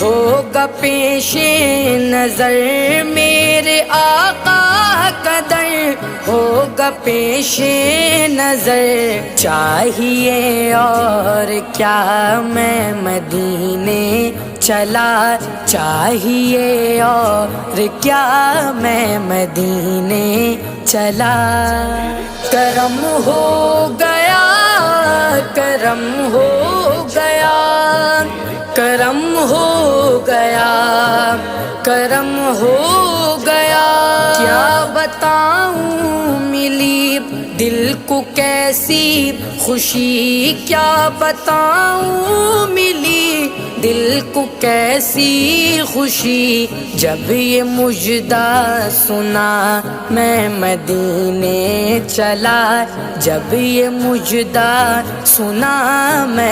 ہوگا پیش نظر میرے آقا کا در ہوگا پیش نظر چاہیے اور کیا میں مدینے چلا چاہیے اور کیا میں مدینے چلا کرم ہو گیا کرم ہو گیا کرم ہو گیا کرم ہو گیا کیا بتاؤں ملی دل کو کیسی خوشی کیا بتاؤں ملی دل کو کیسی خوشی جب یہ مژدہ سنا میں مدینے چلا جب یہ مژدہ سنا میں